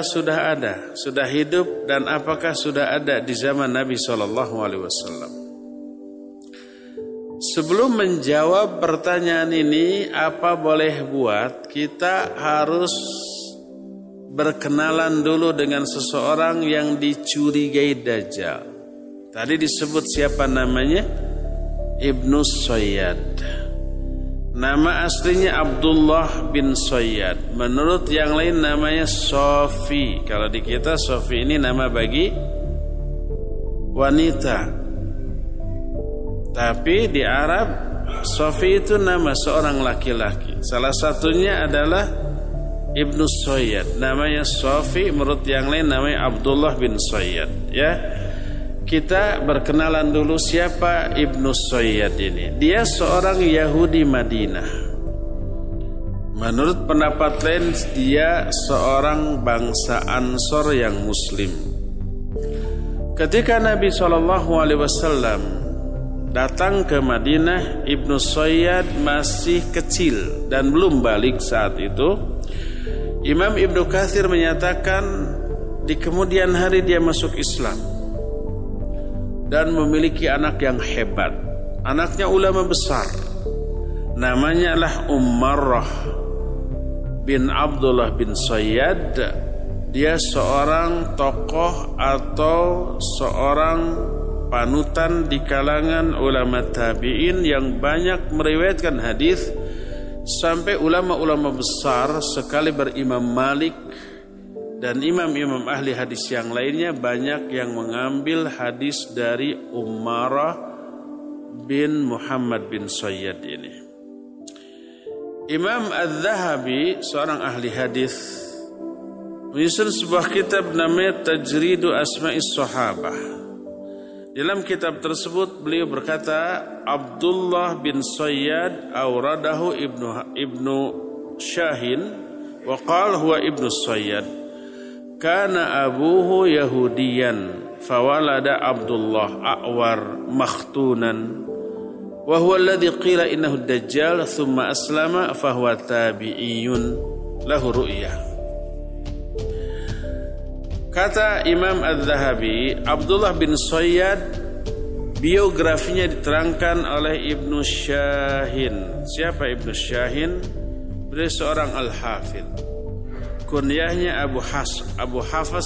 Dajjal sudah ada, sudah hidup, dan apakah sudah ada di zaman Nabi SAW? Sebelum menjawab pertanyaan ini, apa boleh buat, kita harus berkenalan dulu dengan seseorang yang dicurigai Dajjal. Tadi disebut siapa namanya? Ibnu Sayyad. Nama aslinya Abdullah bin Sayyad. Menurut yang lain namanya Sofi. Kalau di kita Sofi ini nama bagi wanita. Tapi di Arab Sofi itu nama seorang laki-laki. Salah satunya adalah Ibnu Sayyad. Namanya Sofi, menurut yang lain namanya Abdullah bin Sayyad. Ya. Kita berkenalan dulu siapa Ibnu Sayyad ini. Dia seorang Yahudi Madinah. Menurut pendapat lain dia seorang bangsa Ansor yang Muslim. Ketika Nabi SAW datang ke Madinah, Ibnu Sayyad masih kecil dan belum balik saat itu. Imam Ibnu Katsir menyatakan di kemudian hari dia masuk Islam dan memiliki anak yang hebat. Anaknya ulama besar. Namanya adalah Ummarah bin Abdullah bin Sayyad. Dia seorang tokoh atau seorang panutan di kalangan ulama tabi'in yang banyak meriwayatkan hadis, sampai ulama-ulama besar sekali berimam Malik dan imam-imam ahli hadis yang lainnya banyak yang mengambil hadis dari Ummarah bin Muhammad bin Sayyad ini. Imam Az-Zahabi, seorang ahli hadis, menyusun sebuah kitab namanya Tajridu Asma'is Sahabah. Dalam kitab tersebut beliau berkata, Abdullah bin Sayyad awradahu ibnu Syahin wa qala huwa ibnu Sayyad. Kana abuhu Yahudiyan fawalada Abdullah a'war makhtunan wa huwa alladhi qila innahu ad-dajjal thumma aslama fahuwa tabi'iyun lahu ru'yah. Kata Imam Az-Zahabi, Abdullah bin Sayyad biografinya diterangkan oleh Ibnu Syahin. Siapa Ibnu Syahin? Beliau seorang al-hafidh. Kunyahnya Abu Hafs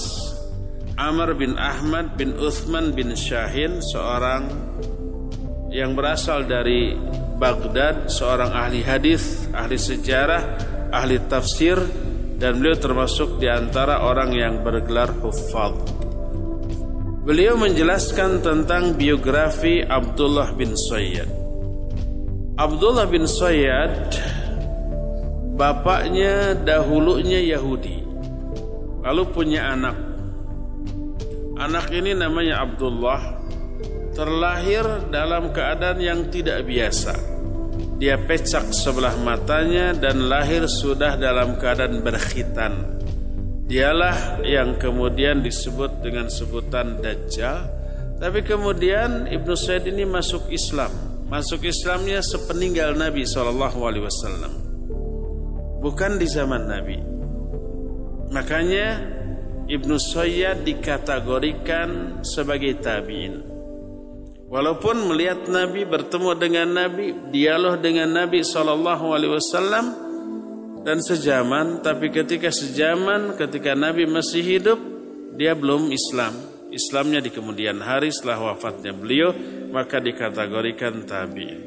Amr bin Ahmad bin Uthman bin Syahin, seorang yang berasal dari Baghdad, seorang ahli hadis, ahli sejarah, ahli tafsir, dan beliau termasuk di antara orang yang bergelar huffaz. Beliau menjelaskan tentang biografi Abdullah bin Sayyad. Abdullah bin Sayyad bapaknya dahulunya Yahudi, lalu punya anak. Anak ini namanya Abdullah, terlahir dalam keadaan yang tidak biasa. Dia pecak sebelah matanya dan lahir sudah dalam keadaan berkhitan. Dialah yang kemudian disebut dengan sebutan Dajjal. Tapi kemudian Ibnu Sayyad ini masuk Islam. Masuk Islamnya sepeninggal Nabi SAW, bukan di zaman Nabi. Makanya Ibnu Sayyad dikategorikan sebagai tabi'in. Walaupun melihat Nabi, bertemu dengan Nabi, dialog dengan Nabi SAW dan sejaman, tapi ketika Nabi masih hidup, dia belum Islam. Islamnya di kemudian hari setelah wafatnya beliau, maka dikategorikan tabi'in.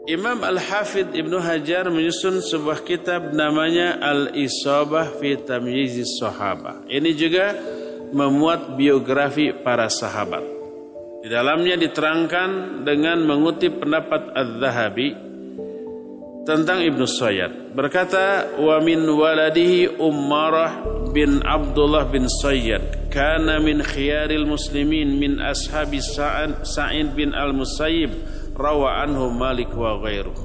Imam Al-Hafidh Ibnu Hajar menyusun sebuah kitab namanya Al-Isabah fi Tamyizis Sahabah. Ini juga memuat biografi para sahabat. Di dalamnya diterangkan dengan mengutip pendapat Az-Zahabi tentang Ibnu Sayyad. Berkata, wa min waladihi Ummarah bin Abdullah bin Sayyad kana min khiyaril muslimin min ashabi Sa'id bin Al-Musayyib rawa anhu Malik wa ghairuh.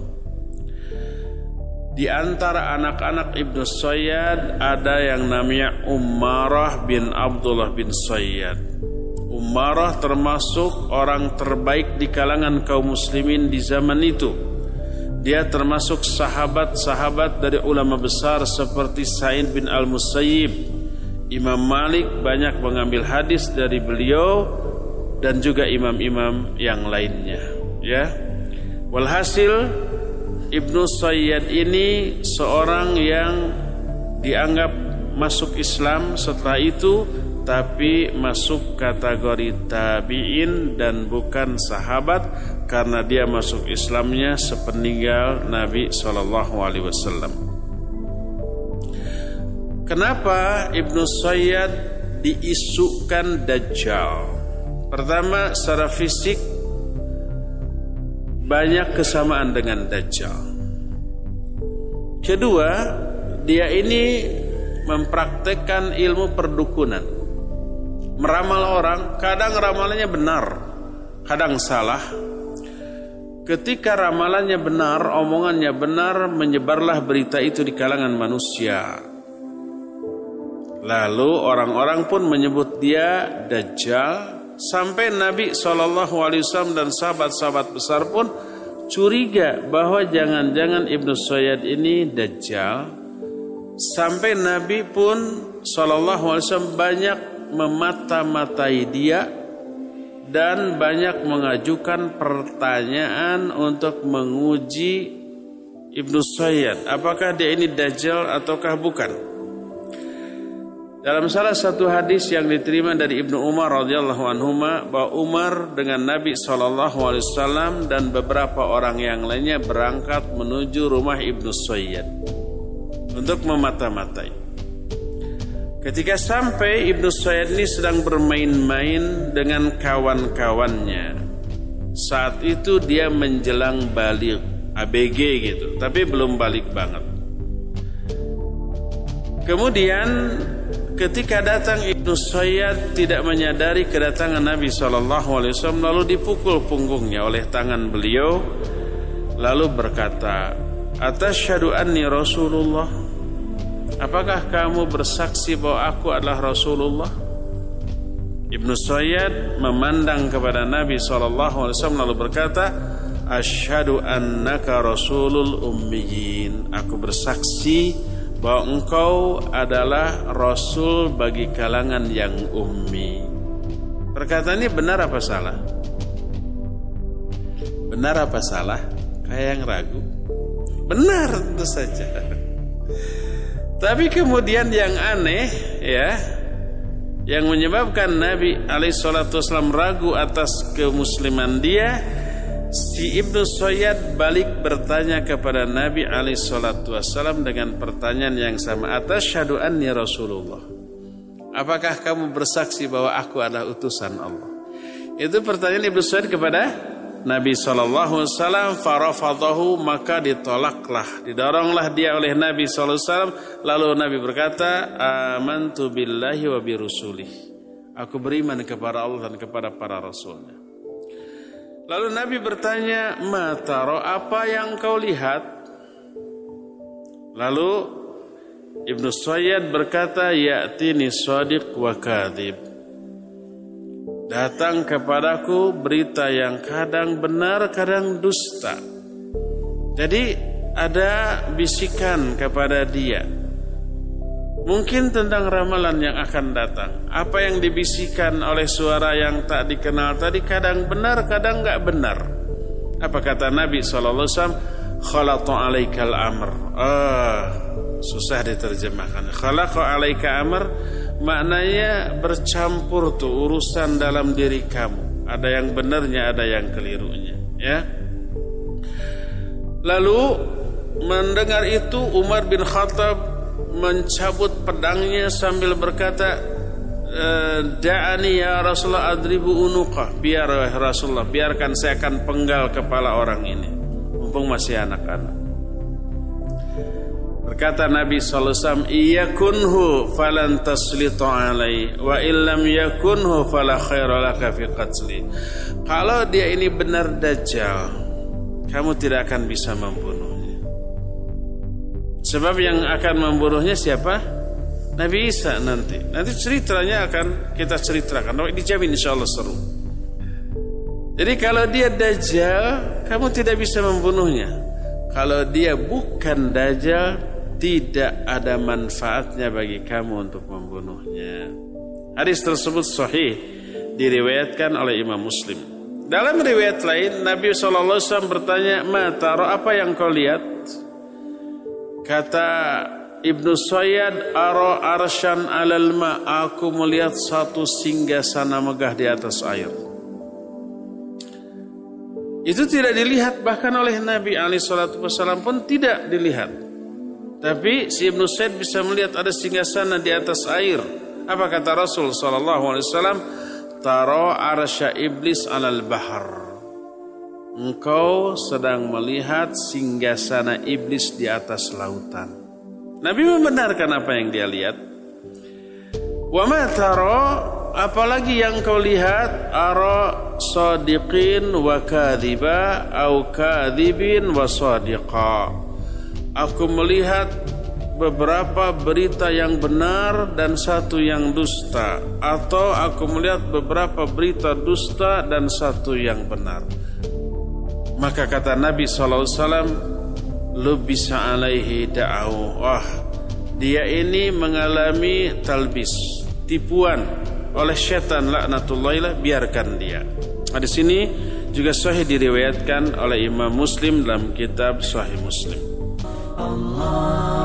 Di antara anak-anak Ibnu Sayyad ada yang namanya Ummarah bin Abdullah bin Sayyad. Ummarah termasuk orang terbaik di kalangan kaum muslimin di zaman itu. Dia termasuk sahabat-sahabat dari ulama besar seperti Sa'id bin Al-Musayyib. Imam Malik banyak mengambil hadis dari beliau dan juga imam-imam yang lainnya, ya. Walhasil Ibnu Sayyad ini seorang yang dianggap masuk Islam setelah itu, tapi masuk kategori tabi'in dan bukan sahabat karena dia masuk Islamnya sepeninggal Nabi SAW. Kenapa Ibnu Sayyad diisukan Dajjal? Pertama, secara fisik banyak kesamaan dengan Dajjal. Kedua, dia ini mempraktekkan ilmu perdukunan, meramal orang. Kadang ramalannya benar, kadang salah. Ketika ramalannya benar, omongannya benar, menyebarlah berita itu di kalangan manusia. Lalu orang-orang pun menyebut dia Dajjal. Sampai Nabi SAW dan sahabat-sahabat besar pun curiga bahwa jangan-jangan Ibnu Sayyad ini Dajjal. Sampai Nabi pun SAW banyak memata-matai dia dan banyak mengajukan pertanyaan untuk menguji Ibnu Sayyad, apakah dia ini Dajjal ataukah bukan. Dalam salah satu hadis yang diterima dari Ibnu Umar radhiyallahu anhuma, bahwa Umar dengan Nabi SAW dan beberapa orang yang lainnya berangkat menuju rumah Ibnu Sayyad untuk memata-matai. Ketika sampai, Ibnu Sayyad ini sedang bermain-main dengan kawan-kawannya. Saat itu dia menjelang balik, ABG gitu, tapi belum balik banget. Kemudian ketika datang Ibnu Sayyad tidak menyadari kedatangan Nabi SAW, lalu dipukul punggungnya oleh tangan beliau, lalu berkata, "Atasyhadu anni Rasulullah?" Apakah kamu bersaksi bahwa aku adalah Rasulullah? Ibnu Sayyad memandang kepada Nabi SAW lalu berkata, "Asyhadu annaka rasulul ummiyin." Aku bersaksi bahwa engkau adalah Rasul bagi kalangan yang ummi. Perkataan ini benar apa salah? Benar apa salah? Kayak yang ragu. Benar tentu saja. Tapi kemudian yang aneh, ya, yang menyebabkan Nabi alaihissalam ragu atas kemusliman dia, si Ibnu Sayyad balik bertanya kepada Nabi alaihissalam dengan pertanyaan yang sama, "Atasyhadu anni Rasulullah?" Apakah kamu bersaksi bahwa aku adalah utusan Allah? Itu pertanyaan Ibnu Sayyad kepada Nabi SAW. Farafadahu, maka ditolaklah, didoronglah dia oleh Nabi SAW. Lalu Nabi berkata, "Amantu billahi wa birusulih." Aku beriman kepada Allah dan kepada para rasulnya. Lalu Nabi bertanya, "Ma taro, apa yang kau lihat?" Lalu Ibnu Sayyad berkata, "Ya'tini shadiq wa kadhib." Datang kepadaku berita yang kadang benar, kadang dusta. Jadi ada bisikan kepada dia, mungkin tentang ramalan yang akan datang. Apa yang dibisikkan oleh suara yang tak dikenal tadi kadang benar, kadang enggak benar. Apa kata Nabi SAW? "Khalaqtu alaikal amr." Susah diterjemahkan. Khalaqtu alaika amr maknanya bercampur tuh urusan dalam diri kamu. Ada yang benarnya, ada yang kelirunya, ya. Lalu mendengar itu Umar bin Khattab mencabut pedangnya sambil berkata, "Da'ani ya Rasulullah adribu unuqah." Biar Rasulullah, biarkan saya akan penggal kepala orang ini, mumpung masih anak-anak. Berkata Nabi SAW, "Iyakunhu falan taslitu alai, wa illam yakunhu fala khaira laka fi qatli." Kalau dia ini benar Dajjal, kamu tidak akan bisa membunuhnya. Sebab yang akan membunuhnya siapa? Nabi Isa nanti. Nanti ceritanya akan kita ceritakan. Dijamin insyaallah seru. Jadi kalau dia Dajjal, kamu tidak bisa membunuhnya. kalau dia bukan Dajjal, tidak ada manfaatnya bagi kamu untuk membunuhnya. Hadis tersebut sahih, diriwayatkan oleh Imam Muslim. Dalam riwayat lain, Nabi SAW bertanya, "Ma tara, apa yang kau lihat?" Kata Ibnu Sayyad, "Ara arsyan alal ma", aku melihat satu singgasana megah di atas air. Itu tidak dilihat bahkan oleh Nabi SAW pun tidak dilihat. Tapi si Ibnu Said bisa melihat ada singgasana di atas air. Apa kata Rasul SAW? Tara arsya iblis alal bahar. Engkau sedang melihat singgasana iblis di atas lautan. Nabi membenarkan apa yang dia lihat. Wa ma tara, apalagi yang kau lihat? Ara sadiqin wa kadhiba au kadhibin wa sadiqa. Aku melihat beberapa berita yang benar dan satu yang dusta, atau aku melihat beberapa berita dusta dan satu yang benar. Maka kata Nabi SAW, lubisa alaihi da'au. Wah, dia ini mengalami talbis, tipuan oleh syaitan laknatullah, biarkan dia. Hadis ini juga sahih diriwayatkan oleh Imam Muslim dalam kitab Sahih Muslim. Allah